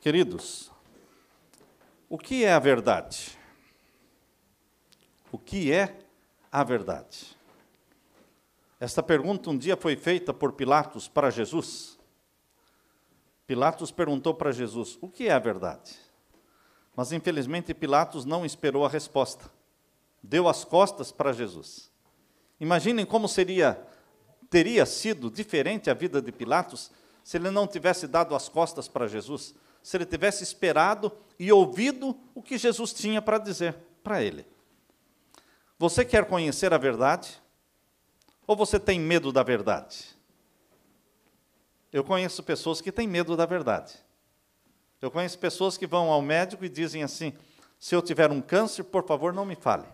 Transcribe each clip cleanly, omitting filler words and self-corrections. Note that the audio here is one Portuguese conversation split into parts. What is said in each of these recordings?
Queridos, o que é a verdade? O que é a verdade? Esta pergunta um dia foi feita por Pilatos para Jesus. Pilatos perguntou para Jesus, o que é a verdade? Mas, infelizmente, Pilatos não esperou a resposta. Deu as costas para Jesus. Imaginem como teria sido diferente a vida de Pilatos se ele não tivesse dado as costas para Jesus, se ele tivesse esperado e ouvido o que Jesus tinha para dizer para ele. Você quer conhecer a verdade? Ou você tem medo da verdade? Eu conheço pessoas que têm medo da verdade. Eu conheço pessoas que vão ao médico e dizem assim, se eu tiver um câncer, por favor, não me fale.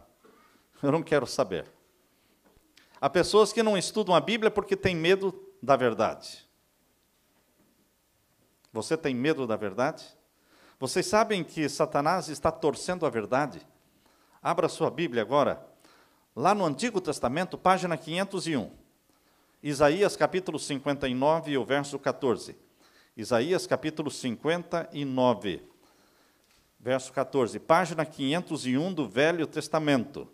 Eu não quero saber. Há pessoas que não estudam a Bíblia porque têm medo da verdade. Você tem medo da verdade? Vocês sabem que Satanás está torcendo a verdade? Abra sua Bíblia agora, lá no Antigo Testamento, página 501. Isaías capítulo 59 e o verso 14. Isaías capítulo 59, verso 14. Página 501 do Velho Testamento.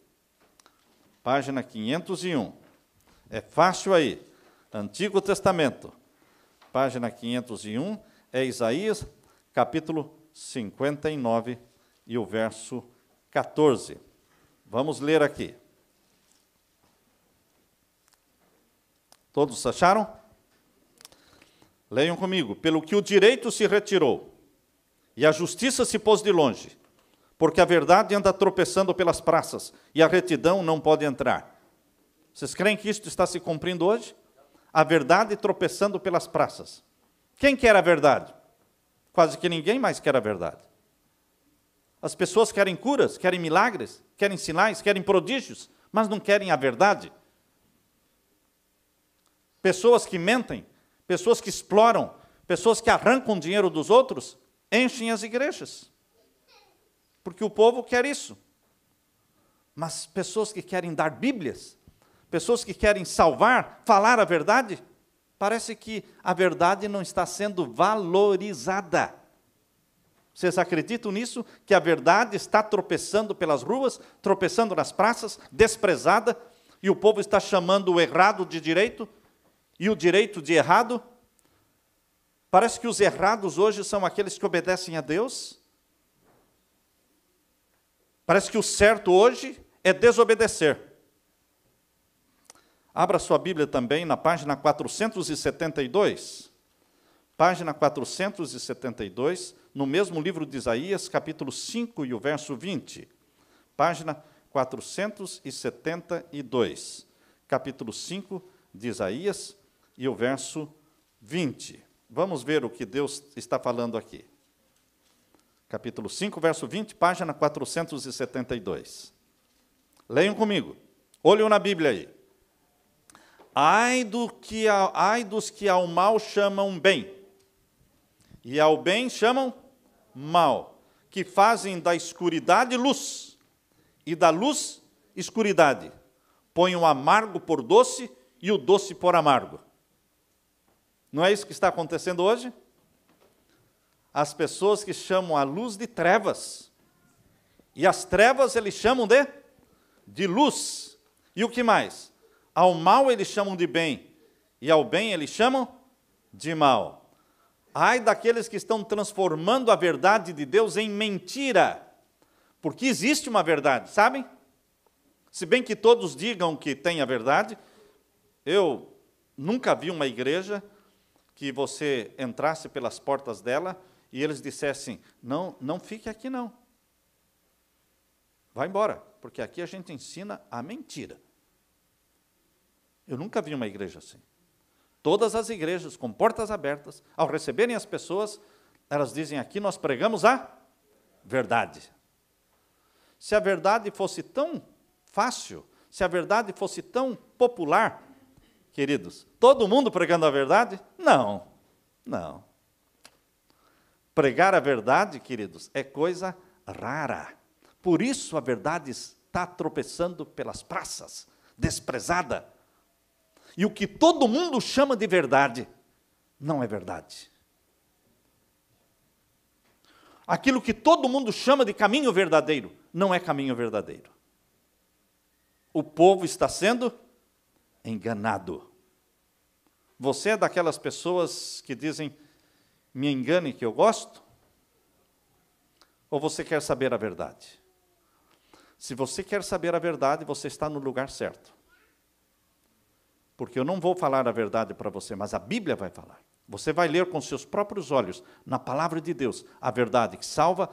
Página 501. É fácil aí. Antigo Testamento. Página 501 é Isaías capítulo 59 e o verso 14. Vamos ler aqui. Todos acharam? Leiam comigo. Pelo que o direito se retirou e a justiça se pôs de longe, porque a verdade anda tropeçando pelas praças e a retidão não pode entrar. Vocês creem que isto está se cumprindo hoje? A verdade tropeçando pelas praças. Quem quer a verdade? Quase que ninguém mais quer a verdade. As pessoas querem curas, querem milagres, querem sinais, querem prodígios, mas não querem a verdade. Pessoas que mentem, pessoas que exploram, pessoas que arrancam dinheiro dos outros, enchem as igrejas. Porque o povo quer isso. Mas pessoas que querem dar Bíblias, pessoas que querem salvar, falar a verdade, parece que a verdade não está sendo valorizada. Vocês acreditam nisso? Que a verdade está tropeçando pelas ruas, tropeçando nas praças, desprezada, e o povo está chamando o errado de direito e o direito de errado? Parece que os errados hoje são aqueles que obedecem a Deus. Parece que o certo hoje é desobedecer. Abra sua Bíblia também na página 472. Página 472, no mesmo livro de Isaías, capítulo 5 e o verso 20. Página 472, capítulo 5 de Isaías e o verso 20. Vamos ver o que Deus está falando aqui. Capítulo 5, verso 20, página 472. Leiam comigo. Olhem na Bíblia aí. Ai dos que ao mal chamam bem, e ao bem chamam mal, que fazem da escuridade luz, e da luz escuridade. Põem o amargo por doce, e o doce por amargo. Não é isso que está acontecendo hoje? As pessoas que chamam a luz de trevas, e as trevas eles chamam de luz. E o que mais? Ao mal eles chamam de bem, e ao bem eles chamam de mal. Ai daqueles que estão transformando a verdade de Deus em mentira, porque existe uma verdade, sabem? Se bem que todos digam que tem a verdade, eu nunca vi uma igreja que você entrasse pelas portas dela e eles dissessem, não fique aqui não. Vai embora, porque aqui a gente ensina a mentira. Eu nunca vi uma igreja assim. Todas as igrejas com portas abertas, ao receberem as pessoas, elas dizem, aqui nós pregamos a verdade. Se a verdade fosse tão fácil, se a verdade fosse tão popular, queridos, todo mundo pregando a verdade? Não. Pregar a verdade, queridos, é coisa rara. Por isso a verdade está tropeçando pelas praças, desprezada. E o que todo mundo chama de verdade, não é verdade. Aquilo que todo mundo chama de caminho verdadeiro, não é caminho verdadeiro. O povo está sendo enganado. Você é daquelas pessoas que dizem, me engane que eu gosto? Ou você quer saber a verdade? Se você quer saber a verdade, você está no lugar certo. Porque eu não vou falar a verdade para você, mas a Bíblia vai falar. Você vai ler com seus próprios olhos, na palavra de Deus, a verdade que salva,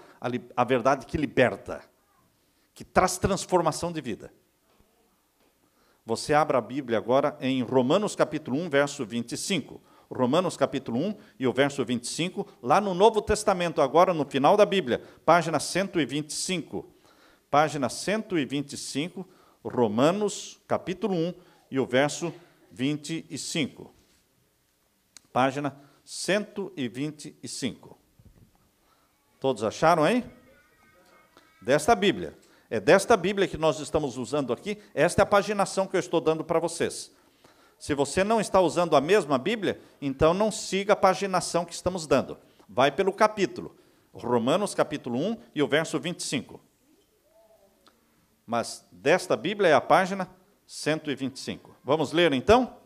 a verdade que liberta, que traz transformação de vida. Você abra a Bíblia agora em Romanos capítulo 1, verso 25. Romanos capítulo 1 e o verso 25, lá no Novo Testamento, agora no final da Bíblia, página 125. Página 125, Romanos capítulo 1 e o verso 25. Página 125. Todos acharam aí? Desta Bíblia. É desta Bíblia que nós estamos usando aqui. Esta é a paginação que eu estou dando para vocês. Se você não está usando a mesma Bíblia, então não siga a paginação que estamos dando. Vai pelo capítulo. Romanos capítulo 1 e o verso 25. Mas desta Bíblia é a página 125. Vamos ler então?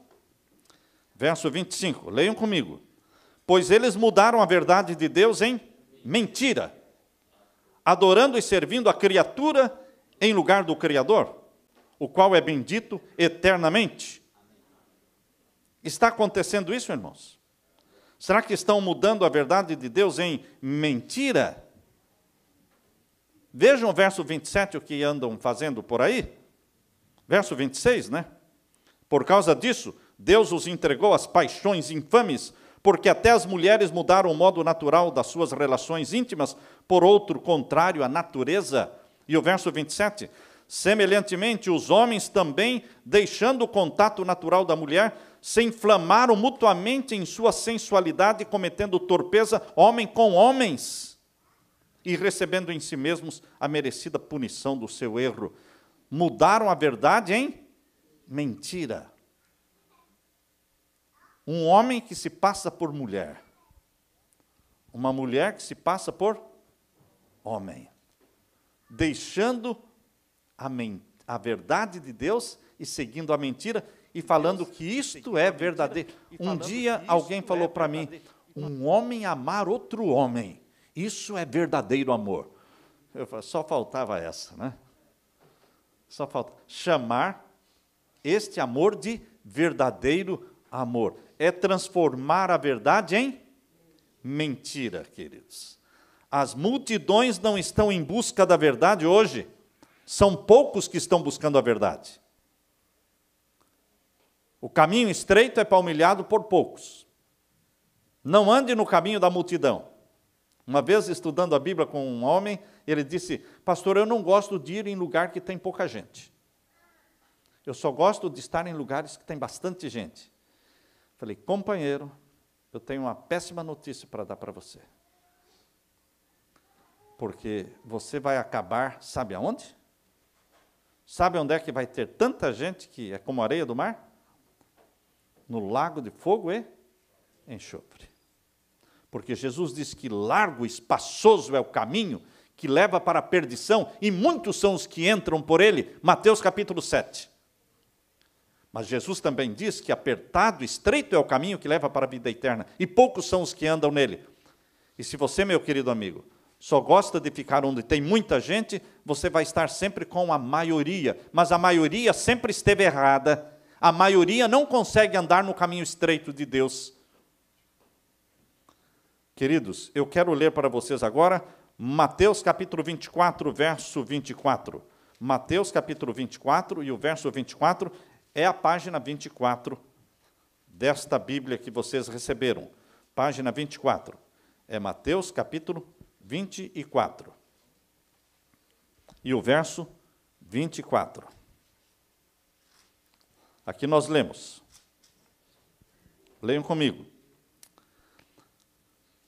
Verso 25, leiam comigo. Pois eles mudaram a verdade de Deus em mentira, adorando e servindo a criatura em lugar do Criador, o qual é bendito eternamente. Está acontecendo isso, irmãos? Será que estão mudando a verdade de Deus em mentira? Vejam o verso 27, o que andam fazendo por aí. Verso 26, né? Por causa disso, Deus os entregou às paixões infames, porque até as mulheres mudaram o modo natural das suas relações íntimas por outro contrário à natureza. E o verso 27, semelhantemente, os homens também, deixando o contato natural da mulher, se inflamaram mutuamente em sua sensualidade, cometendo torpeza, homem com homens, e recebendo em si mesmos a merecida punição do seu erro. Mudaram a verdade em mentira. Um homem que se passa por mulher. Uma mulher que se passa por homem. Deixando a verdade de Deus e seguindo a mentira e falando que isto é verdadeiro. Um dia alguém falou para mim, um homem amar outro homem, isso é verdadeiro amor. Eu falei, só faltava essa, né? Só falta chamar este amor de verdadeiro amor. É transformar a verdade em mentira, queridos. As multidões não estão em busca da verdade hoje. São poucos que estão buscando a verdade. O caminho estreito é palmilhado por poucos. Não ande no caminho da multidão. Uma vez, estudando a Bíblia com um homem, ele disse, pastor, eu não gosto de ir em lugar que tem pouca gente. Eu só gosto de estar em lugares que tem bastante gente. Falei, companheiro, eu tenho uma péssima notícia para dar para você. Porque você vai acabar, sabe aonde? Sabe onde é que vai ter tanta gente que é como a areia do mar? No lago de fogo e enxofre. Porque Jesus disse que largo, espaçoso é o caminho que leva para a perdição, e muitos são os que entram por ele. Mateus capítulo 7. Mas Jesus também diz que apertado, estreito é o caminho que leva para a vida eterna, e poucos são os que andam nele. E se você, meu querido amigo, só gosta de ficar onde tem muita gente, você vai estar sempre com a maioria, mas a maioria sempre esteve errada. A maioria não consegue andar no caminho estreito de Deus. Queridos, eu quero ler para vocês agora Mateus capítulo 24, verso 24. Mateus capítulo 24 e o verso 24 é a página 24 desta Bíblia que vocês receberam. Página 24. É Mateus capítulo 24. E o verso 24. Aqui nós lemos. Leiam comigo.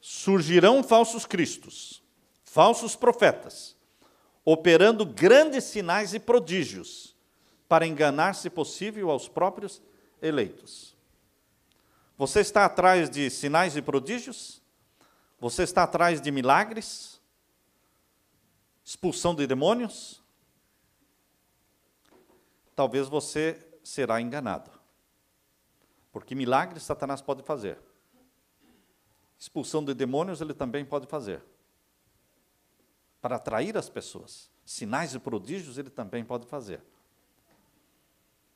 Surgirão falsos cristos, falsos profetas, operando grandes sinais e prodígios, para enganar, se possível, aos próprios eleitos. Você está atrás de sinais e prodígios? Você está atrás de milagres? expulsão de demônios, talvez você será enganado. Porque milagres Satanás pode fazer. Expulsão de demônios ele também pode fazer. Para atrair as pessoas. Sinais e prodígios ele também pode fazer.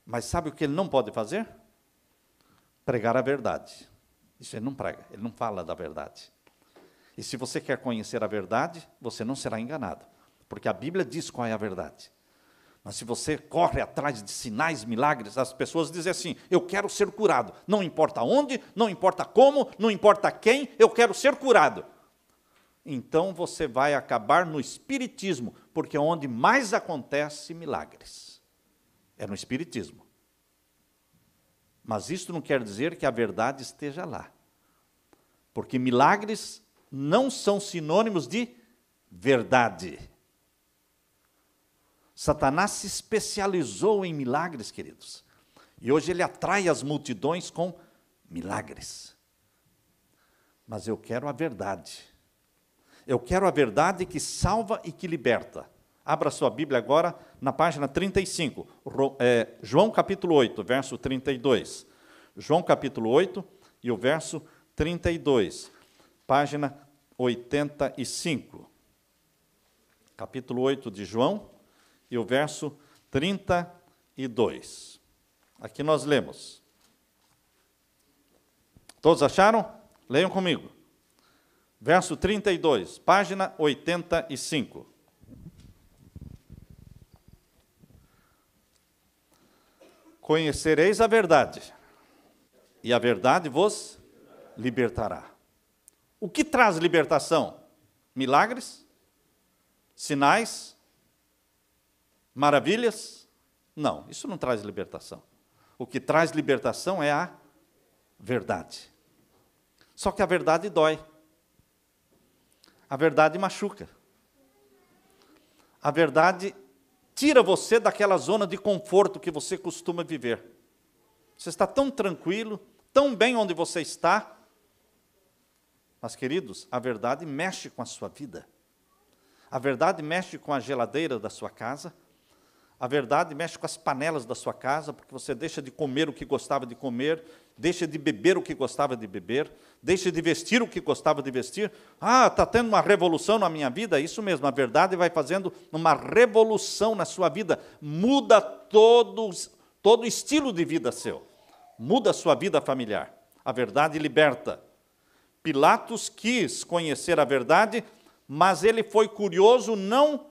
Mas sabe o que ele não pode fazer? Pregar a verdade. Isso ele não prega, ele não fala da verdade. E se você quer conhecer a verdade, você não será enganado. Porque a Bíblia diz qual é a verdade. Mas se você corre atrás de sinais, milagres, as pessoas dizem assim, eu quero ser curado. Não importa onde, não importa como, não importa quem, eu quero ser curado. Então você vai acabar no espiritismo, porque é onde mais acontece milagres. É no espiritismo. Mas isso não quer dizer que a verdade esteja lá. Porque milagres não são sinônimos de verdade. Satanás se especializou em milagres, queridos. E hoje ele atrai as multidões com milagres. Mas eu quero a verdade. Eu quero a verdade que salva e que liberta. Abra sua Bíblia agora na página 35. João capítulo 8, verso 32. João capítulo 8 e o verso 32. Página 85. Capítulo 8 de João e o verso 32. Aqui nós lemos. Todos acharam? Leiam comigo. Verso 32, página 85. Conhecereis a verdade, e a verdade vos libertará. O que traz libertação? Milagres? Sinais? Maravilhas? Não, isso não traz libertação. O que traz libertação é a verdade. Só que a verdade dói. A verdade machuca. A verdade tira você daquela zona de conforto que você costuma viver. Você está tão tranquilo, tão bem onde você está. Mas, queridos, a verdade mexe com a sua vida. A verdade mexe com a geladeira da sua casa. A verdade mexe com as panelas da sua casa, porque você deixa de comer o que gostava de comer, deixa de beber o que gostava de beber, deixa de vestir o que gostava de vestir. Ah, está tendo uma revolução na minha vida? Isso mesmo, a verdade vai fazendo uma revolução na sua vida. Muda todo o estilo de vida seu. Muda a sua vida familiar. A verdade liberta. Pilatos quis conhecer a verdade, mas ele foi curioso, não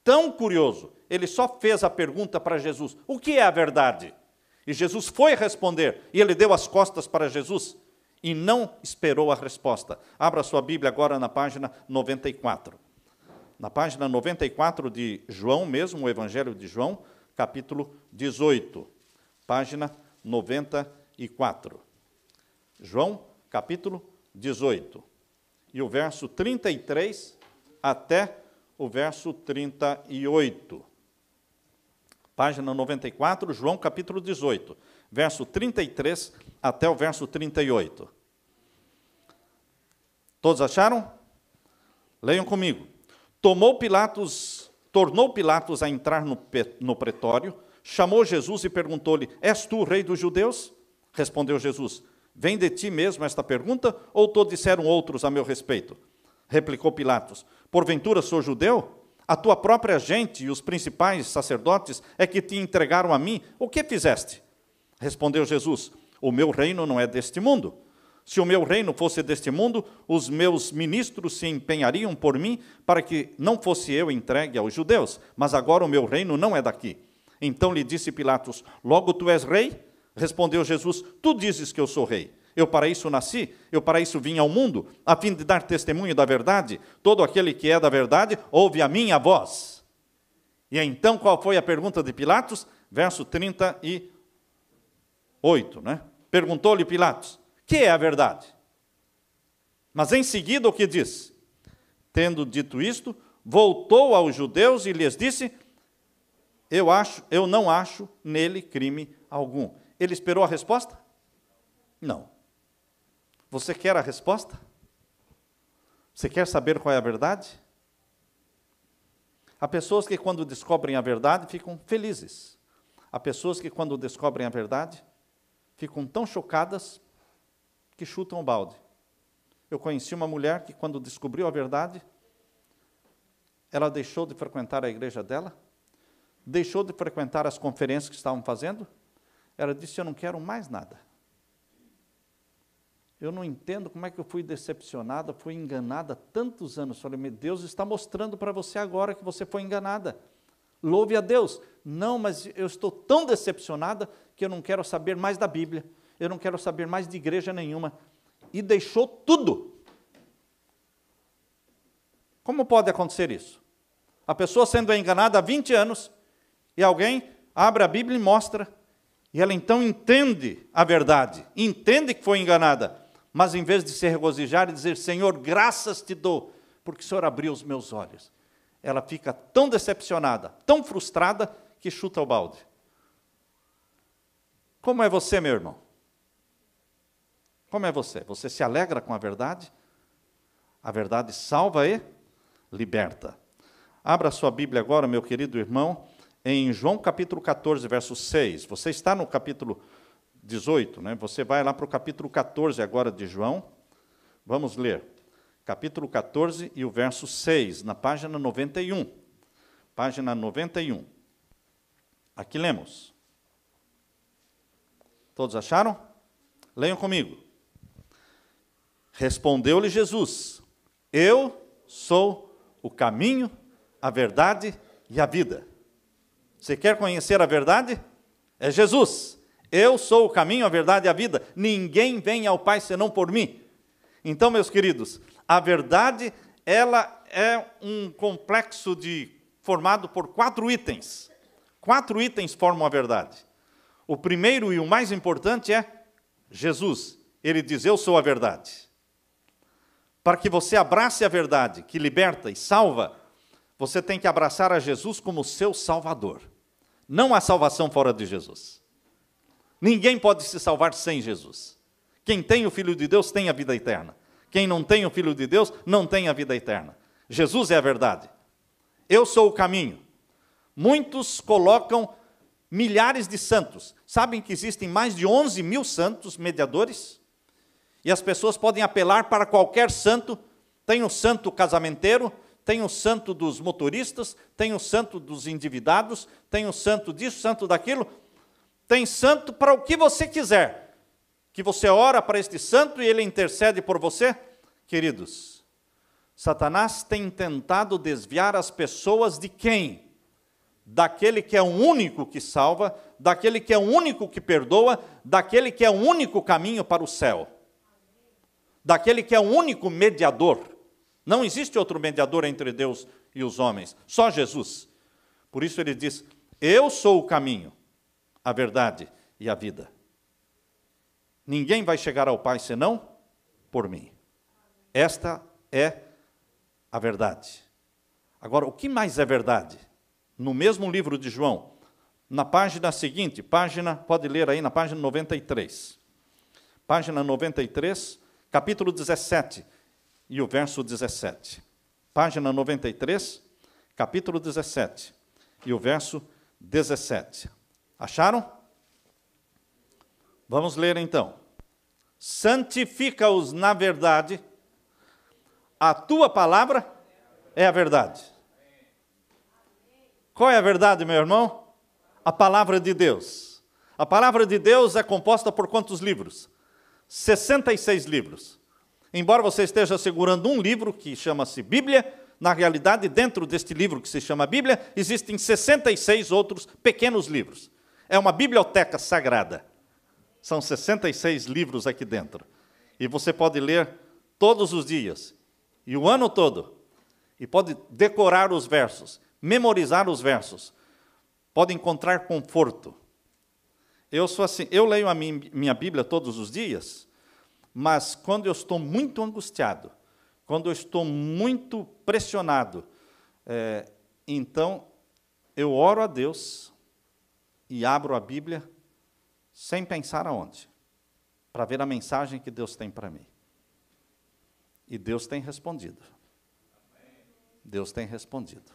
tão curioso. Ele só fez a pergunta para Jesus, o que é a verdade? E Jesus foi responder, e ele deu as costas para Jesus, e não esperou a resposta. Abra sua Bíblia agora na página 94. Na página 94 de João mesmo, o Evangelho de João, capítulo 18. Página 94. João, capítulo 18. E o verso 33 até o verso 38. Página 94, João capítulo 18, verso 33 até o verso 38. Todos acharam? Leiam comigo. Tornou Pilatos a entrar no pretório, chamou Jesus e perguntou-lhe, és tu o rei dos judeus? Respondeu Jesus, vem de ti mesmo esta pergunta, ou todos disseram outros a meu respeito? Replicou Pilatos, porventura sou judeu? A tua própria gente e os principais sacerdotes é que te entregaram a mim. O que fizeste? Respondeu Jesus, o meu reino não é deste mundo. Se o meu reino fosse deste mundo, os meus ministros se empenhariam por mim para que não fosse eu entregue aos judeus. Mas agora o meu reino não é daqui. Então lhe disse Pilatos, logo tu és rei? Respondeu Jesus, tu dizes que eu sou rei. Eu para isso nasci, eu para isso vim ao mundo, a fim de dar testemunho da verdade. Todo aquele que é da verdade, ouve a minha voz. E então, qual foi a pergunta de Pilatos? Verso 38, né? Perguntou-lhe Pilatos, que é a verdade? Mas em seguida o que diz? Tendo dito isto, voltou aos judeus e lhes disse, eu não acho nele crime algum. Ele esperou a resposta? Não. Você quer a resposta? Você quer saber qual é a verdade? Há pessoas que, quando descobrem a verdade, ficam felizes. Há pessoas que, quando descobrem a verdade, ficam tão chocadas que chutam o balde. Eu conheci uma mulher que, quando descobriu a verdade, ela deixou de frequentar a igreja dela, deixou de frequentar as conferências que estavam fazendo. Ela disse: eu não quero mais nada. Eu não entendo como é que eu fui decepcionada, fui enganada há tantos anos. Falei: meu Deus está mostrando para você agora que você foi enganada. Louve a Deus. Não, mas eu estou tão decepcionada que eu não quero saber mais da Bíblia. Eu não quero saber mais de igreja nenhuma. E deixou tudo. Como pode acontecer isso? A pessoa sendo enganada há 20 anos, e alguém abre a Bíblia e mostra, e ela então entende a verdade, entende que foi enganada, mas em vez de se regozijar e dizer: Senhor, graças te dou, porque o Senhor abriu os meus olhos, ela fica tão decepcionada, tão frustrada, que chuta o balde. Como é você, meu irmão? Como é você? Você se alegra com a verdade? A verdade salva e liberta. Abra sua Bíblia agora, meu querido irmão, em João capítulo 14, verso 6. Você está no capítulo 18, né? Você vai lá para o capítulo 14 agora de João. Vamos ler. Capítulo 14 e o verso 6, na página 91. Página 91. Aqui lemos. Todos acharam? Leiam comigo. Respondeu-lhe Jesus: eu sou o caminho, a verdade e a vida. Você quer conhecer a verdade? É Jesus. Eu sou o caminho, a verdade e a vida. Ninguém vem ao Pai senão por mim. Então, meus queridos, a verdade, ela é um complexo formado por 4 itens. 4 itens formam a verdade. O primeiro e o mais importante é Jesus. Ele diz: eu sou a verdade. Para que você abrace a verdade, que liberta e salva, você tem que abraçar a Jesus como seu Salvador. Não há salvação fora de Jesus. Ninguém pode se salvar sem Jesus. Quem tem o Filho de Deus tem a vida eterna. Quem não tem o Filho de Deus não tem a vida eterna. Jesus é a verdade. Eu sou o caminho. Muitos colocam milhares de santos. Sabem que existem mais de 11 mil santos mediadores? E as pessoas podem apelar para qualquer santo. Tem o santo casamenteiro, tem o santo dos motoristas, tem o santo dos endividados, tem o santo disso, santo daquilo. Tem santo para o que você quiser. Que você ora para este santo e ele intercede por você. Queridos, Satanás tem tentado desviar as pessoas de quem? Daquele que é o único que salva, daquele que é o único que perdoa, daquele que é o único caminho para o céu. Daquele que é o único mediador. Não existe outro mediador entre Deus e os homens, só Jesus. Por isso ele diz: eu sou o caminho, a verdade e a vida. Ninguém vai chegar ao Pai senão por mim. Esta é a verdade. Agora, o que mais é verdade? No mesmo livro de João, na página seguinte, pode ler aí na página 93. Página 93, capítulo 17 e o verso 17. Página 93, capítulo 17 e o verso 17. Acharam? Vamos ler então. Santifica-os na verdade, a tua palavra é a verdade. Qual é a verdade, meu irmão? A palavra de Deus. A palavra de Deus é composta por quantos livros? 66 livros. Embora você esteja segurando um livro que chama-se Bíblia, na realidade, dentro deste livro que se chama Bíblia, existem 66 outros pequenos livros. É uma biblioteca sagrada. São 66 livros aqui dentro. E você pode ler todos os dias, e o ano todo, e pode decorar os versos, memorizar os versos, pode encontrar conforto. Eu sou assim, eu leio a minha Bíblia todos os dias, mas quando eu estou muito angustiado, quando eu estou muito pressionado, então eu oro a Deus e abro a Bíblia sem pensar aonde, para ver a mensagem que Deus tem para mim. E Deus tem respondido. Deus tem respondido.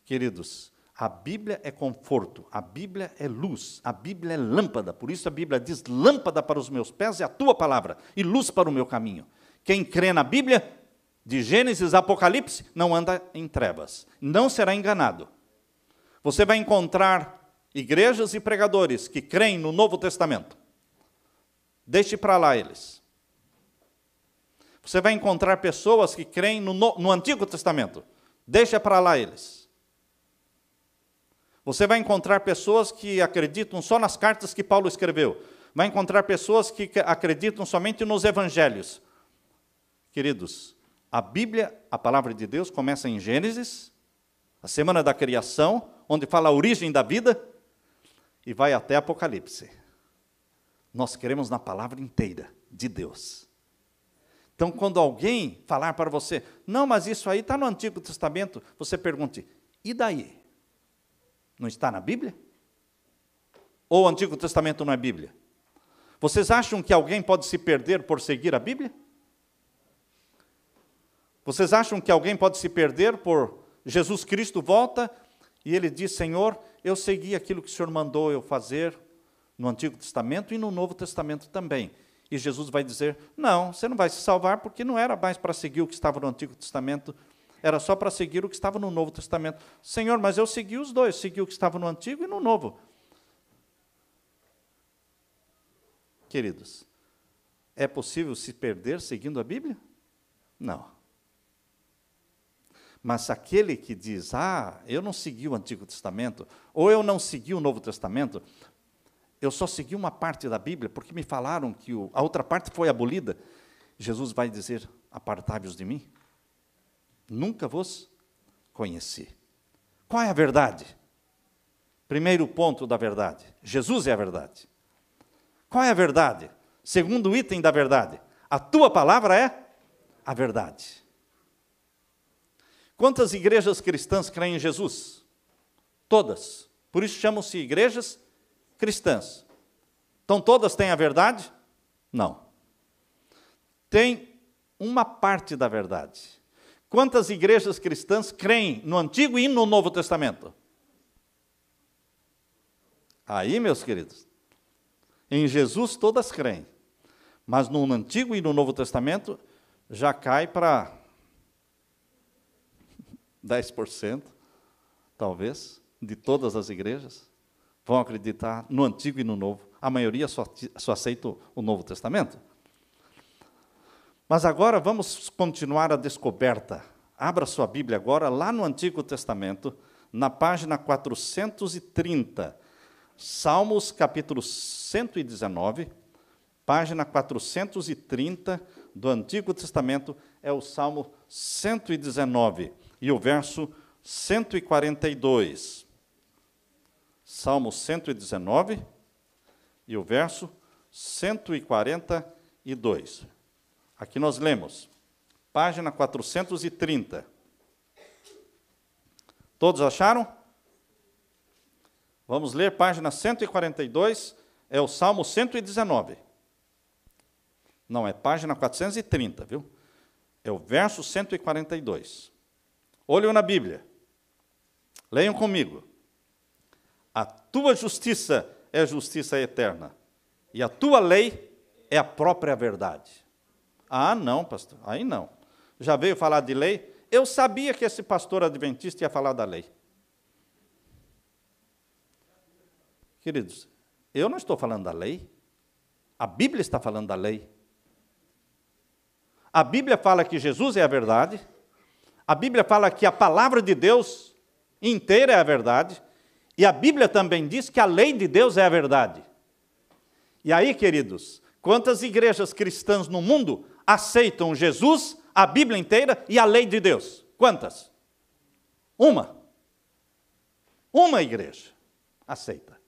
Queridos, a Bíblia é conforto, a Bíblia é luz, a Bíblia é lâmpada. Por isso a Bíblia diz, lâmpada para os meus pés é a tua palavra e luz para o meu caminho. Quem crê na Bíblia, de Gênesis a Apocalipse, não anda em trevas, não será enganado. Você vai encontrar igrejas e pregadores que creem no Novo Testamento. Deixe para lá eles. Você vai encontrar pessoas que creem no Antigo Testamento. Deixa para lá eles. Você vai encontrar pessoas que acreditam só nas cartas que Paulo escreveu. Vai encontrar pessoas que acreditam somente nos evangelhos. Queridos, a Bíblia, a palavra de Deus, começa em Gênesis, a semana da criação, onde fala a origem da vida, e vai até Apocalipse. Nós queremos na palavra inteira de Deus. Então, quando alguém falar para você, não, mas isso aí está no Antigo Testamento, você pergunte, e daí? Não está na Bíblia? Ou o Antigo Testamento não é Bíblia? Vocês acham que alguém pode se perder por seguir a Bíblia? Vocês acham que alguém pode se perder por Jesus Cristo volta e ele diz, Senhor, eu segui aquilo que o Senhor mandou eu fazer no Antigo Testamento e no Novo Testamento também. E Jesus vai dizer, não, você não vai se salvar porque não era mais para seguir o que estava no Antigo Testamento, era só para seguir o que estava no Novo Testamento. Senhor, mas eu segui os dois, segui o que estava no Antigo e no Novo. Queridos, é possível se perder seguindo a Bíblia? Não. Mas aquele que diz, eu não segui o Antigo Testamento, ou eu não segui o Novo Testamento, eu só segui uma parte da Bíblia, porque me falaram que a outra parte foi abolida. Jesus vai dizer, apartai-vos de mim. Nunca vos conheci. Qual é a verdade? Primeiro ponto da verdade. Jesus é a verdade. Qual é a verdade? Segundo item da verdade. A tua palavra é a verdade. Quantas igrejas cristãs creem em Jesus? Todas. Por isso chamam-se igrejas cristãs. Então todas têm a verdade? Não. Tem uma parte da verdade. Quantas igrejas cristãs creem no Antigo e no Novo Testamento? Aí, meus queridos, em Jesus todas creem. Mas no Antigo e no Novo Testamento já cai para 10%, talvez, de todas as igrejas vão acreditar no Antigo e no Novo. A maioria só aceita o Novo Testamento. Mas agora vamos continuar a descoberta. Abra sua Bíblia agora, lá no Antigo Testamento, na página 430. Salmos, capítulo 119, página 430 do Antigo Testamento, é o Salmo 119. E o verso 142. Salmo 119 e o verso 142. Aqui nós lemos, página 430. Todos acharam? Vamos ler página 142, é o Salmo 119. Não, é página 430, viu? É o verso 142. Olhem na Bíblia. Leiam comigo. A tua justiça é justiça eterna, e a tua lei é a própria verdade. Ah, não, pastor, aí não. Já veio falar de lei? Eu sabia que esse pastor adventista ia falar da lei. Queridos, eu não estou falando da lei. A Bíblia está falando da lei. A Bíblia fala que Jesus é a verdade. A Bíblia fala que a palavra de Deus inteira é a verdade. E a Bíblia também diz que a lei de Deus é a verdade. E aí, queridos, quantas igrejas cristãs no mundo aceitam Jesus, a Bíblia inteira e a lei de Deus? Quantas? Uma. Uma igreja aceita.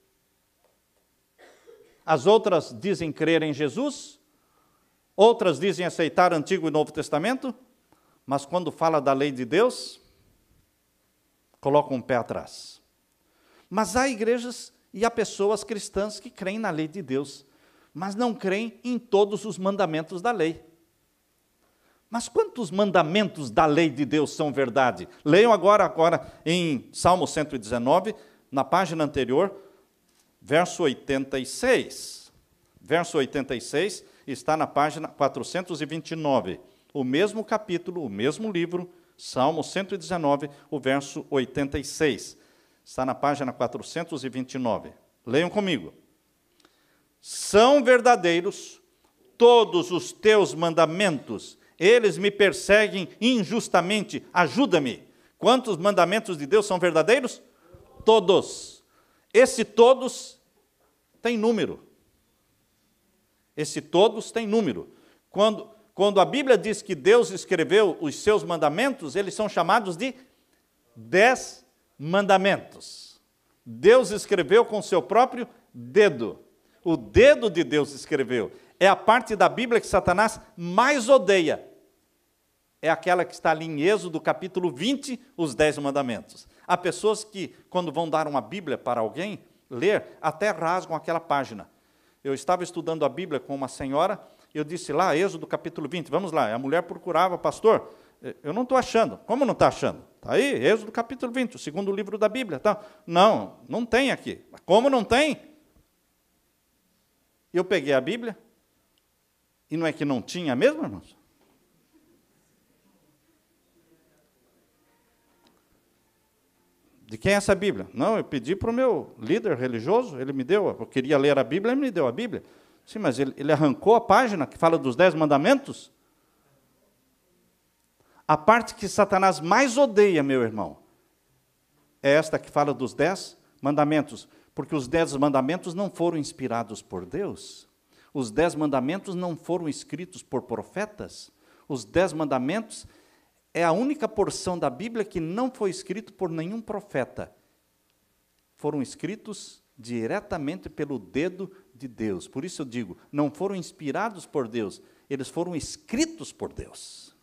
As outras dizem crer em Jesus, outras dizem aceitar Antigo e Novo Testamento, mas quando fala da lei de Deus, colocam um pé atrás. Mas há igrejas e há pessoas cristãs que creem na lei de Deus, mas não creem em todos os mandamentos da lei. Mas quantos mandamentos da lei de Deus são verdade? Leiam agora em Salmo 119, na página anterior, verso 86. Verso 86 está na página 429. O mesmo capítulo, o mesmo livro, Salmo 119, o verso 86. Está na página 429. Leiam comigo. São verdadeiros todos os teus mandamentos, eles me perseguem injustamente, ajuda-me. Quantos mandamentos de Deus são verdadeiros? Todos. Esse todos tem número. Esse todos tem número. Quando a Bíblia diz que Deus escreveu os seus mandamentos, eles são chamados de 10 mandamentos. Deus escreveu com o seu próprio dedo. O dedo de Deus escreveu. É a parte da Bíblia que Satanás mais odeia. É aquela que está ali em Êxodo, capítulo 20, os 10 mandamentos. Há pessoas que, quando vão dar uma Bíblia para alguém ler, até rasgam aquela página. Eu estava estudando a Bíblia com uma senhora, eu disse lá, Êxodo, capítulo 20, vamos lá. A mulher procurava, pastor, eu não estou achando. Como não está achando? Está aí, Êxodo, capítulo 20, o segundo livro da Bíblia. Tá? Não, não tem aqui. Como não tem? Eu peguei a Bíblia, e não é que não tinha mesmo, irmãos? De quem é essa Bíblia? Não, eu pedi para o meu líder religioso, ele me deu, eu queria ler a Bíblia, ele me deu a Bíblia. Sim, mas ele arrancou a página que fala dos 10 mandamentos? A parte que Satanás mais odeia, meu irmão, é esta que fala dos 10 mandamentos, porque os 10 mandamentos não foram inspirados por Deus. Os 10 mandamentos não foram escritos por profetas. Os 10 mandamentos é a única porção da Bíblia que não foi escrito por nenhum profeta. Foram escritos diretamente pelo dedo de Deus. Por isso eu digo, não foram inspirados por Deus, eles foram escritos por Deus.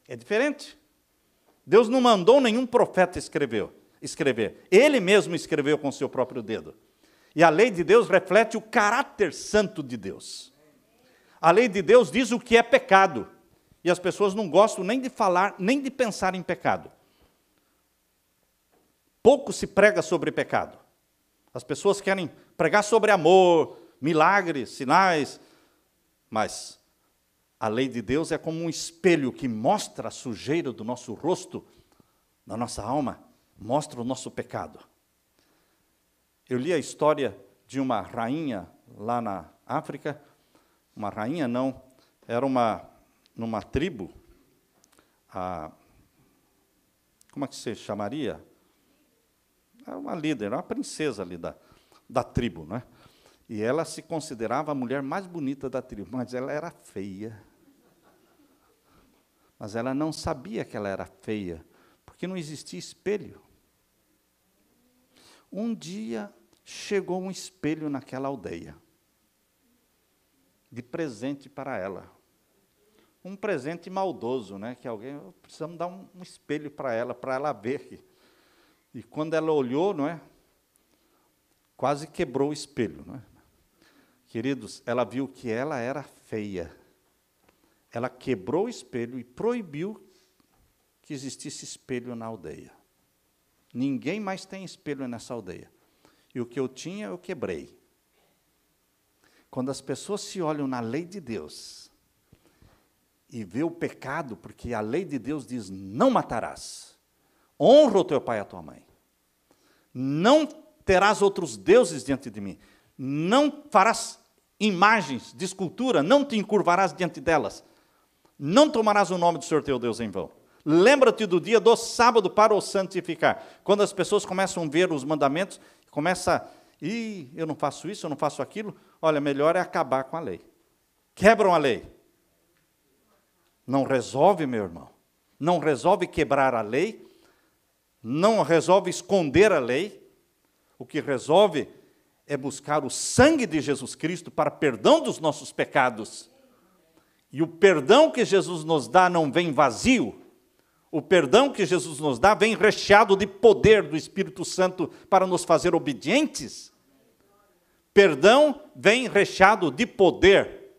É diferente. Deus não mandou nenhum profeta escrever. Ele mesmo escreveu com o seu próprio dedo. E a lei de Deus reflete o caráter santo de Deus. A lei de Deus diz o que é pecado. E as pessoas não gostam nem de falar, nem de pensar em pecado. Pouco se prega sobre pecado. As pessoas querem pregar sobre amor, milagres, sinais. Mas a lei de Deus é como um espelho que mostra a sujeira do nosso rosto, da nossa alma, mostra o nosso pecado. Eu li a história de uma rainha lá na África. Uma rainha não, era numa tribo, como é que se chamaria? Era uma líder, uma princesa ali da tribo, né? E ela se considerava a mulher mais bonita da tribo, mas ela era feia. Mas ela não sabia que ela era feia, porque não existia espelho. Um dia chegou um espelho naquela aldeia, de presente para ela. Um presente maldoso, né? Que alguém, precisamos dar um espelho para ela ver. E quando ela olhou, não é? Quase quebrou o espelho, não é? Queridos, ela viu que ela era feia. Ela quebrou o espelho e proibiu que existisse espelho na aldeia. Ninguém mais tem espelho nessa aldeia. E o que eu tinha, eu quebrei. Quando as pessoas se olham na lei de Deus e vê o pecado, porque a lei de Deus diz, não matarás, honra o teu pai e a tua mãe, não terás outros deuses diante de mim, não farás imagens de escultura, não te encurvarás diante delas, não tomarás o nome do Senhor teu Deus em vão. Lembra-te do dia do sábado para o santificar. Quando as pessoas começam a ver os mandamentos, eu não faço isso, eu não faço aquilo, olha, melhor é acabar com a lei. Quebram a lei. Não resolve, meu irmão. Não resolve quebrar a lei, não resolve esconder a lei. O que resolve é buscar o sangue de Jesus Cristo para perdão dos nossos pecados. E o perdão que Jesus nos dá não vem vazio. O perdão que Jesus nos dá vem recheado de poder do Espírito Santo para nos fazer obedientes. Perdão vem recheado de poder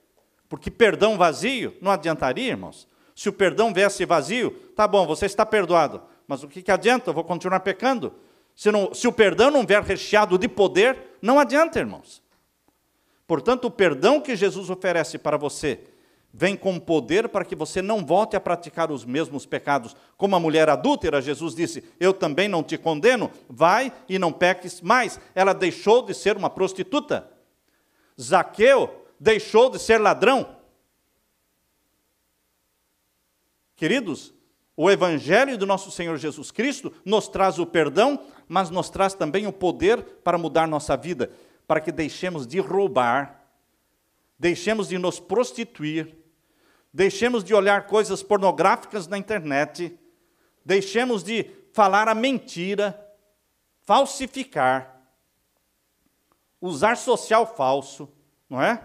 Porque perdão vazio não adiantaria, irmãos. Se o perdão viesse vazio, tá bom, você está perdoado. Mas o que adianta? Eu vou continuar pecando. Se o perdão não vier recheado de poder, não adianta, irmãos. Portanto, o perdão que Jesus oferece para você vem com poder para que você não volte a praticar os mesmos pecados. Como a mulher adúltera, Jesus disse, eu também não te condeno, vai e não peques mais. Ela deixou de ser uma prostituta. Zaqueu deixou de ser ladrão. Queridos, o Evangelho do nosso Senhor Jesus Cristo nos traz o perdão, mas nos traz também o poder para mudar nossa vida, para que deixemos de roubar, deixemos de nos prostituir, deixemos de olhar coisas pornográficas na internet, deixemos de falar a mentira, falsificar, usar social falso, não é?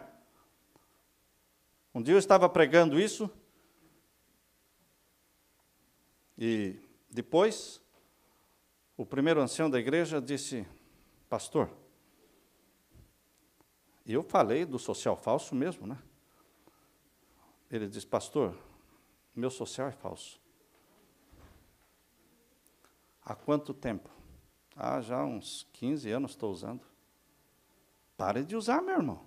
Um dia eu estava pregando isso, e depois o primeiro ancião da igreja disse, pastor, eu falei do social falso mesmo, né? Ele disse, pastor, meu social é falso. Há quanto tempo? Já uns 15 anos estou usando. Pare de usar, meu irmão.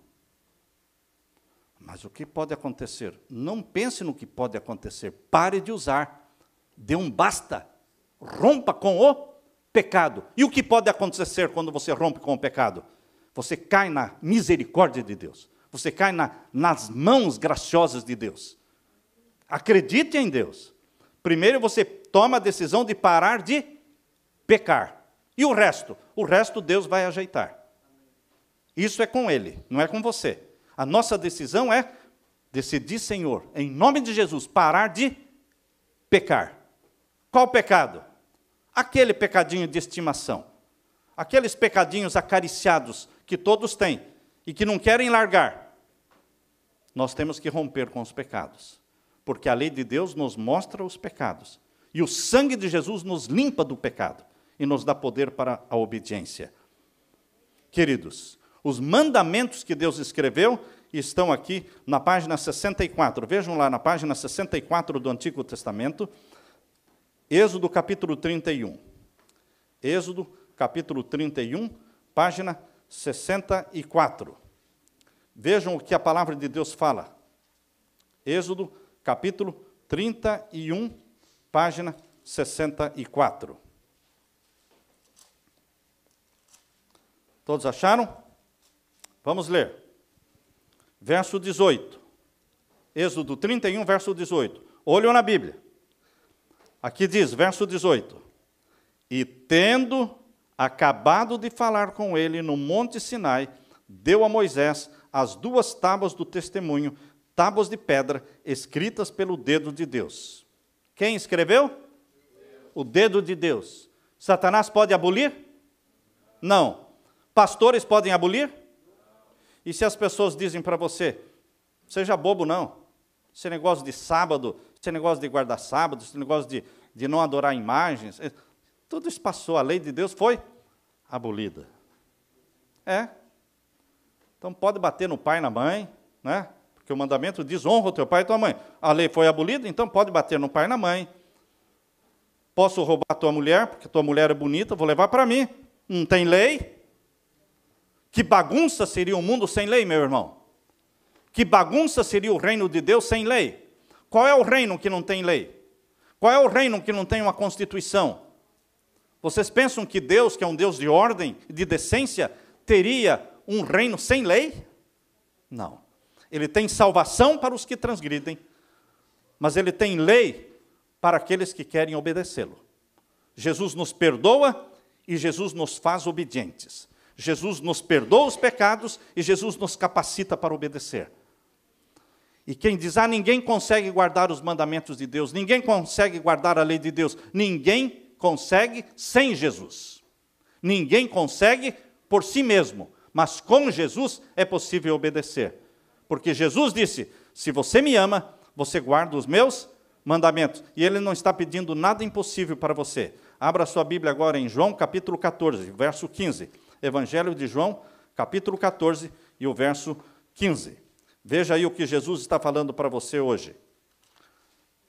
Mas o que pode acontecer? Não pense no que pode acontecer. Pare de usar. Dê um basta. Rompa com o pecado. E o que pode acontecer quando você rompe com o pecado? Você cai na misericórdia de Deus. Você cai nas mãos graciosas de Deus. Acredite em Deus. Primeiro você toma a decisão de parar de pecar. E o resto? O resto Deus vai ajeitar. Isso é com Ele, não é com você. A nossa decisão é decidir, Senhor, em nome de Jesus, parar de pecar. Qual pecado? Aquele pecadinho de estimação. Aqueles pecadinhos acariciados que todos têm e que não querem largar. Nós temos que romper com os pecados, porque a lei de Deus nos mostra os pecados. E o sangue de Jesus nos limpa do pecado e nos dá poder para a obediência. Queridos, os mandamentos que Deus escreveu estão aqui na página 64. Vejam lá na página 64 do Antigo Testamento, Êxodo capítulo 31. Êxodo capítulo 31, página 64. Vejam o que a palavra de Deus fala. Êxodo capítulo 31, página 64. Todos acharam? Vamos ler. Verso 18. Êxodo 31, verso 18. Olham na Bíblia. Aqui diz, verso 18. E tendo acabado de falar com ele no monte Sinai, deu a Moisés as 2 tábuas do testemunho, tábuas de pedra, escritas pelo dedo de Deus. Quem escreveu? O dedo de Deus. Satanás pode abolir? Não. Pastores podem abolir? E se as pessoas dizem para você, seja bobo não, esse negócio de sábado, esse negócio de guardar sábado, esse negócio de não adorar imagens, tudo isso passou, a lei de Deus foi abolida. Então pode bater no pai e na mãe, né? Porque o mandamento diz, honra o teu pai e tua mãe. A lei foi abolida, então pode bater no pai e na mãe. Posso roubar a tua mulher, porque tua mulher é bonita, vou levar para mim. Não tem lei? Que bagunça seria um mundo sem lei, meu irmão? Que bagunça seria o reino de Deus sem lei? Qual é o reino que não tem lei? Qual é o reino que não tem uma constituição? Vocês pensam que Deus, que é um Deus de ordem, de decência, teria um reino sem lei? Não. Ele tem salvação para os que transgridem, mas ele tem lei para aqueles que querem obedecê-lo. Jesus nos perdoa e Jesus nos faz obedientes. Jesus nos perdoa os pecados e Jesus nos capacita para obedecer. E quem diz, ninguém consegue guardar os mandamentos de Deus, ninguém consegue guardar a lei de Deus, ninguém consegue sem Jesus. Ninguém consegue por si mesmo, mas com Jesus é possível obedecer. Porque Jesus disse, se você me ama, você guarda os meus mandamentos. E Ele não está pedindo nada impossível para você. Abra sua Bíblia agora em João capítulo 14, verso 15. Evangelho de João, capítulo 14 e o verso 15. Veja aí o que Jesus está falando para você hoje.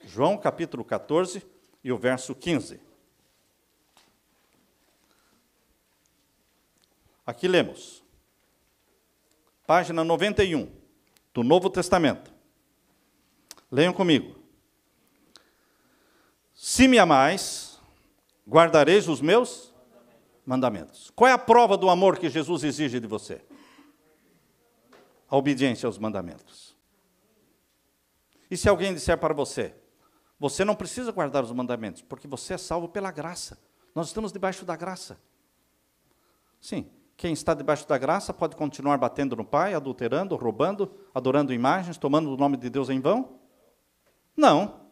João capítulo 14 e o verso 15. Aqui lemos. Página 91 do Novo Testamento. Leiam comigo. Se me amais, guardareis os meus mandamentos. Qual é a prova do amor que Jesus exige de você? A obediência aos mandamentos. E se alguém disser para você, você não precisa guardar os mandamentos, porque você é salvo pela graça. Nós estamos debaixo da graça. Sim, quem está debaixo da graça pode continuar batendo no pai, adulterando, roubando, adorando imagens, tomando o nome de Deus em vão? Não.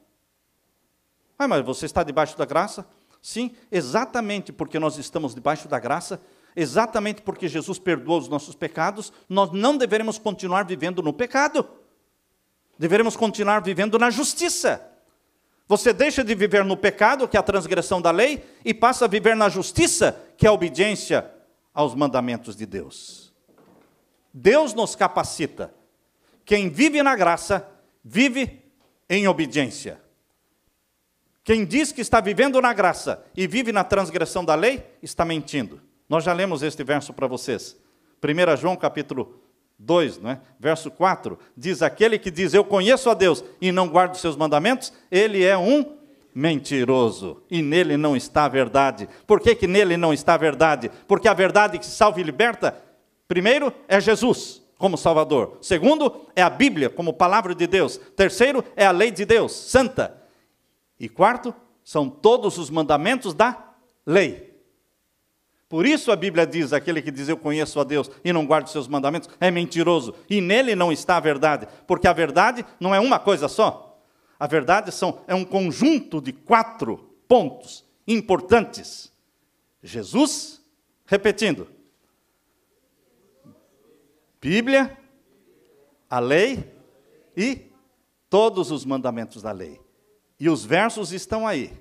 Ah, mas você está debaixo da graça? Sim, exatamente porque nós estamos debaixo da graça, exatamente porque Jesus perdoou os nossos pecados, nós não deveremos continuar vivendo no pecado. Deveremos continuar vivendo na justiça. Você deixa de viver no pecado, que é a transgressão da lei, e passa a viver na justiça, que é a obediência aos mandamentos de Deus. Deus nos capacita. Quem vive na graça, vive em obediência. Quem diz que está vivendo na graça e vive na transgressão da lei, está mentindo. Nós já lemos este verso para vocês. 1 João capítulo 2, não é? Verso 4, diz, aquele que diz, eu conheço a Deus e não guardo os seus mandamentos, ele é um mentiroso, e nele não está a verdade. Por que nele não está a verdade? Porque a verdade que salva e liberta, primeiro, é Jesus como Salvador. Segundo, é a Bíblia como palavra de Deus. Terceiro, é a lei de Deus, santa. E quarto, são todos os mandamentos da lei. Por isso a Bíblia diz, aquele que diz eu conheço a Deus e não guarda os seus mandamentos, é mentiroso. E nele não está a verdade, porque a verdade não é uma coisa só. A verdade é um conjunto de 4 pontos importantes. Jesus, repetindo, Bíblia, a lei e todos os mandamentos da lei. E os versos estão aí.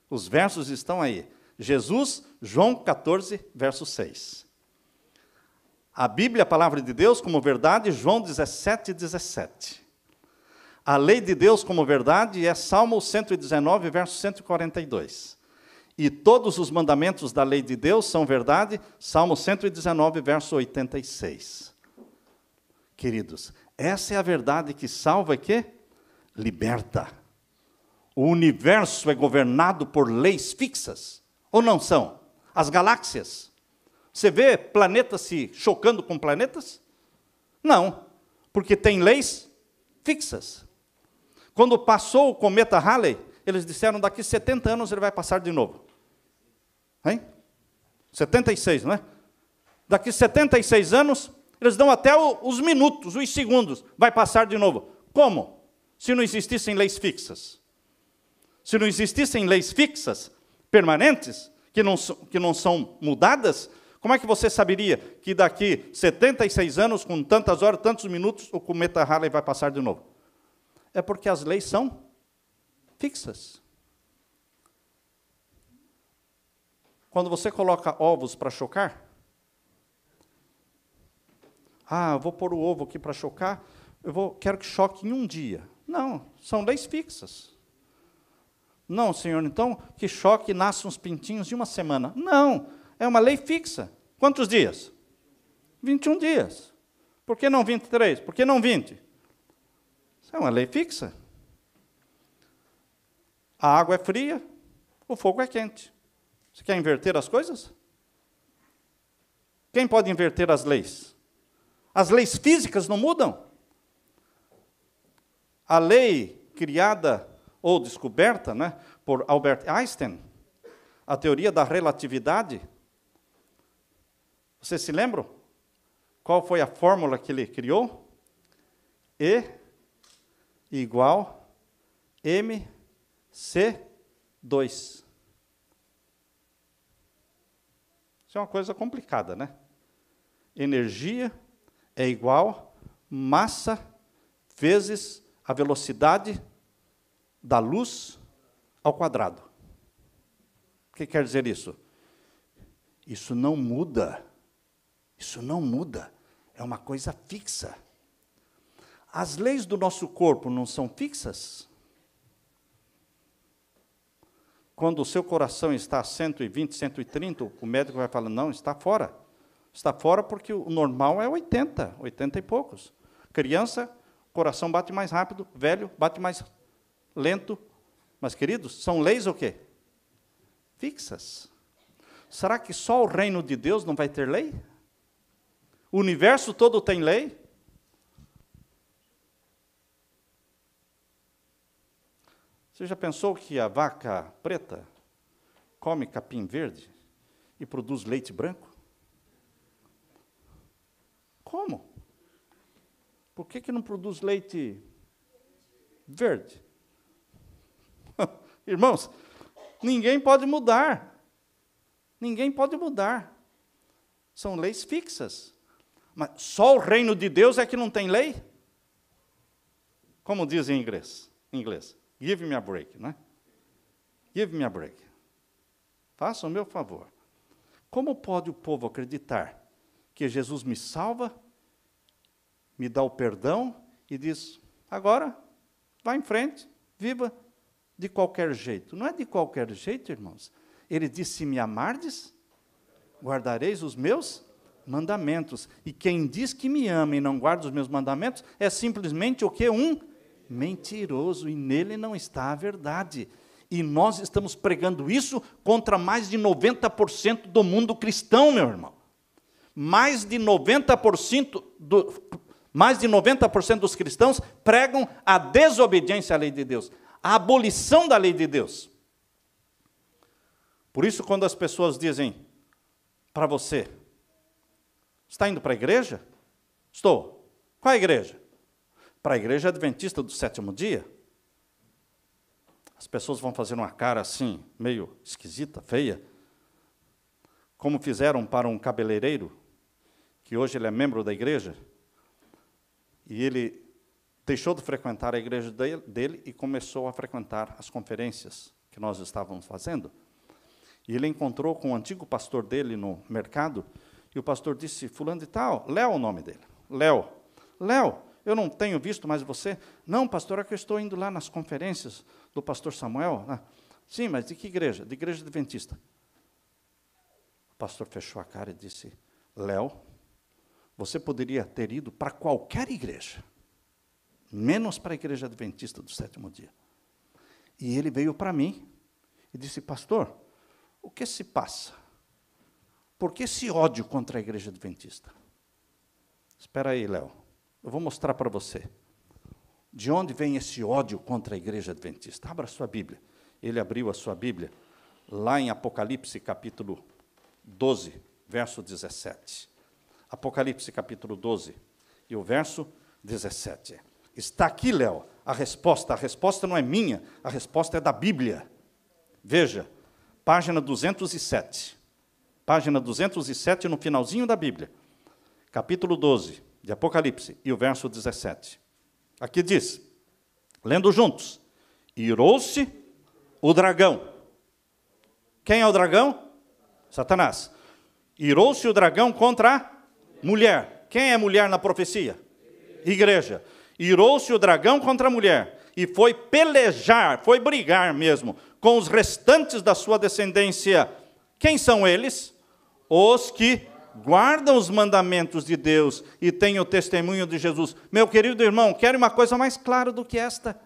Os versos estão aí. Jesus, João 14, verso 6. A Bíblia, a palavra de Deus como verdade, João 17, 17. A lei de Deus como verdade é Salmo 119, verso 142. E todos os mandamentos da lei de Deus são verdade, Salmo 119, verso 86. Queridos, essa é a verdade que salva e que liberta. O universo é governado por leis fixas, ou não são? As galáxias. Você vê planetas se chocando com planetas? Não, porque tem leis fixas. Quando passou o cometa Halley, eles disseram, daqui 70 anos ele vai passar de novo. Hein? 76, não é? Daqui 76 anos, eles dão até os minutos, os segundos, vai passar de novo. Como? Se não existissem leis fixas. Se não existissem leis fixas, permanentes, que não são mudadas, como é que você saberia que daqui 76 anos, com tantas horas, tantos minutos, o cometa Halley vai passar de novo? É porque as leis são fixas. Quando você coloca ovos para chocar, eu vou pôr o ovo aqui para chocar, quero que choque em um dia. Não, são leis fixas. Não, senhor, então, que choque e nasça uns pintinhos de uma semana. Não, é uma lei fixa. Quantos dias? 21 dias. Por que não 23? Por que não 20? Isso é uma lei fixa. A água é fria, o fogo é quente. Você quer inverter as coisas? Quem pode inverter as leis? As leis físicas não mudam. A lei criada ou descoberta, né, por Albert Einstein, a teoria da relatividade. Vocês se lembram? Qual foi a fórmula que ele criou? E igual mc2. Isso é uma coisa complicada, né? Energia é igual massa vezes a velocidade da luz ao quadrado. O que quer dizer isso? Isso não muda. Isso não muda. É uma coisa fixa. As leis do nosso corpo não são fixas? Quando o seu coração está a 120, 130, o médico vai falar, não, está fora. Está fora porque o normal é 80, 80 e poucos. Criança, coração bate mais rápido, velho, bate mais lento. Mas, queridos, são leis o quê? Fixas. Será que só o reino de Deus não vai ter lei? O universo todo tem lei? Você já pensou que a vaca preta come capim verde e produz leite branco? Como? Por que não produz leite verde? Irmãos, ninguém pode mudar. Ninguém pode mudar. São leis fixas. Mas só o reino de Deus é que não tem lei? Como diz em inglês? Give me a break, não é? Give me a break. Faça o meu favor. Como pode o povo acreditar que Jesus me salva, me dá o perdão e diz, agora, vá em frente, viva de qualquer jeito? Não é de qualquer jeito, irmãos. Ele disse, se me amardes, guardareis os meus mandamentos. E quem diz que me ama e não guarda os meus mandamentos, é simplesmente o quê? Um mentiroso, e nele não está a verdade. E nós estamos pregando isso contra mais de 90% do mundo cristão, meu irmão. Mais de 90% dos cristãos pregam a desobediência à lei de Deus, a abolição da lei de Deus. Por isso, quando as pessoas dizem para você, está indo para a igreja? Estou. Qual é a igreja? Para a igreja adventista do sétimo dia. As pessoas vão fazer uma cara assim, meio esquisita, feia, como fizeram para um cabeleireiro, que hoje ele é membro da igreja, e ele deixou de frequentar a igreja dele e começou a frequentar as conferências que nós estávamos fazendo. E ele encontrou com o antigo pastor dele no mercado, e o pastor disse, fulano de tal, Léo é o nome dele, Léo, eu não tenho visto mais você. Não, pastor, é que eu estou indo lá nas conferências do pastor Samuel. Sim, mas de que igreja? De igreja adventista. O pastor fechou a cara e disse, Léo, você poderia ter ido para qualquer igreja, menos para a igreja adventista do sétimo dia. E ele veio para mim e disse, pastor, o que se passa? Por que esse ódio contra a igreja adventista? Espera aí, Léo, eu vou mostrar para você. De onde vem esse ódio contra a igreja adventista? Abra a sua Bíblia. Ele abriu a sua Bíblia, lá em Apocalipse, capítulo 12, verso 17. Apocalipse, capítulo 12, e o verso 17. Está aqui, Léo, a resposta não é minha, a resposta é da Bíblia. Veja, página 207. Página 207, no finalzinho da Bíblia. Capítulo 12, de Apocalipse, e o verso 17. Aqui diz, lendo juntos, irou-se o dragão. Quem é o dragão? Satanás. Irou-se o dragão contra a mulher. Quem é mulher na profecia? Igreja. Irou-se o dragão contra a mulher, e foi pelejar, foi brigar mesmo, com os restantes da sua descendência. Quem são eles? Os que guardam os mandamentos de Deus e têm o testemunho de Jesus. Meu querido irmão, quer uma coisa mais clara do que esta?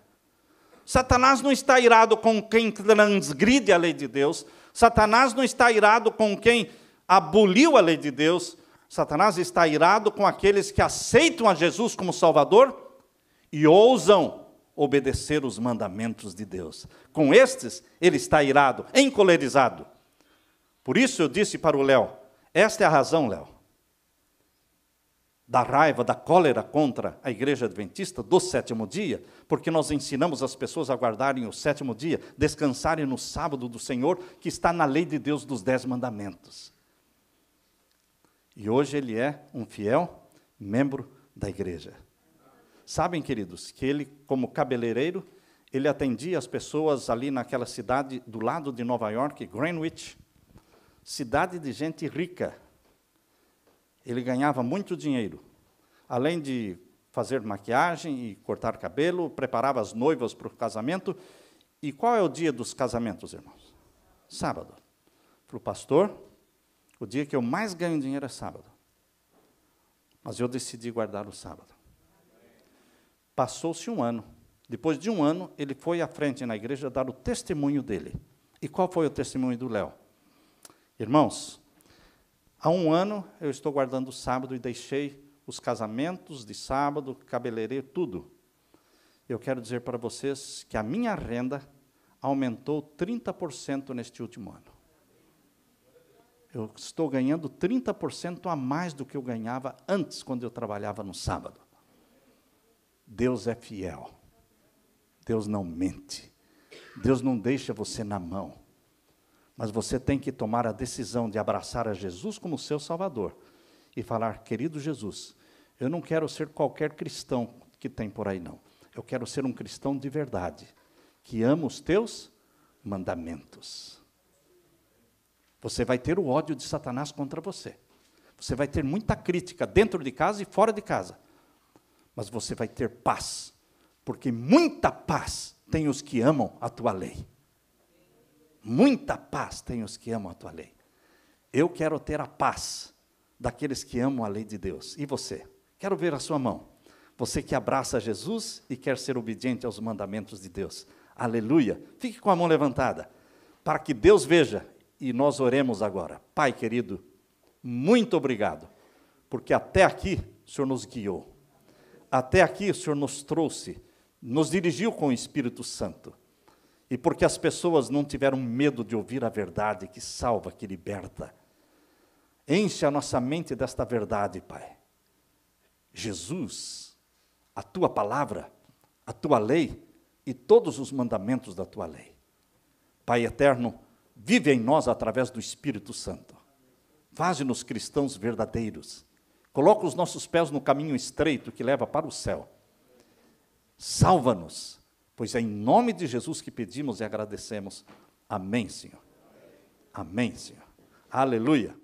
Satanás não está irado com quem transgride a lei de Deus. Satanás não está irado com quem aboliu a lei de Deus. Satanás está irado com aqueles que aceitam a Jesus como Salvador e ousam obedecer os mandamentos de Deus. Com estes, ele está irado, encolerizado. Por isso eu disse para o Léo, esta é a razão, Léo, da raiva, da cólera contra a igreja adventista do sétimo dia, porque nós ensinamos as pessoas a guardarem o sétimo dia, descansarem no sábado do Senhor, que está na lei de Deus dos 10 mandamentos. E hoje ele é um fiel membro da igreja. Sabem, queridos, que ele, como cabeleireiro, ele atendia as pessoas ali naquela cidade do lado de Nova York, Greenwich, cidade de gente rica. Ele ganhava muito dinheiro. Além de fazer maquiagem e cortar cabelo, preparava as noivas para o casamento. E qual é o dia dos casamentos, irmãos? Sábado. Falei, pastor, o dia que eu mais ganho dinheiro é sábado. Mas eu decidi guardar o sábado. Passou-se um ano. Depois de um ano, ele foi à frente na igreja dar o testemunho dele. E qual foi o testemunho do Léo? Irmãos, há um ano eu estou guardando o sábado e deixei os casamentos de sábado, cabeleireiro, tudo. Eu quero dizer para vocês que a minha renda aumentou 30% neste último ano. Eu estou ganhando 30% a mais do que eu ganhava antes, quando eu trabalhava no sábado. Deus é fiel. Deus não mente. Deus não deixa você na mão. Mas você tem que tomar a decisão de abraçar a Jesus como seu Salvador e falar, querido Jesus, eu não quero ser qualquer cristão que tem por aí, não. Eu quero ser um cristão de verdade, que ama os teus mandamentos. Você vai ter o ódio de Satanás contra você. Você vai ter muita crítica dentro de casa e fora de casa. Mas você vai ter paz, porque muita paz tem os que amam a tua lei. Muita paz tem os que amam a tua lei. Eu quero ter a paz daqueles que amam a lei de Deus. E você? Quero ver a sua mão. Você que abraça Jesus e quer ser obediente aos mandamentos de Deus. Aleluia. Fique com a mão levantada, para que Deus veja. E nós oremos agora. Pai querido, muito obrigado, porque até aqui o Senhor nos guiou. Até aqui o Senhor nos trouxe, nos dirigiu com o Espírito Santo. E porque as pessoas não tiveram medo de ouvir a verdade que salva, que liberta. Enche a nossa mente desta verdade, Pai. Jesus, a Tua palavra, a Tua lei e todos os mandamentos da Tua lei. Pai eterno, vive em nós através do Espírito Santo. Faze-nos cristãos verdadeiros. Coloca os nossos pés no caminho estreito que leva para o céu. Salva-nos, pois é em nome de Jesus que pedimos e agradecemos. Amém, Senhor. Amém, Senhor. Aleluia.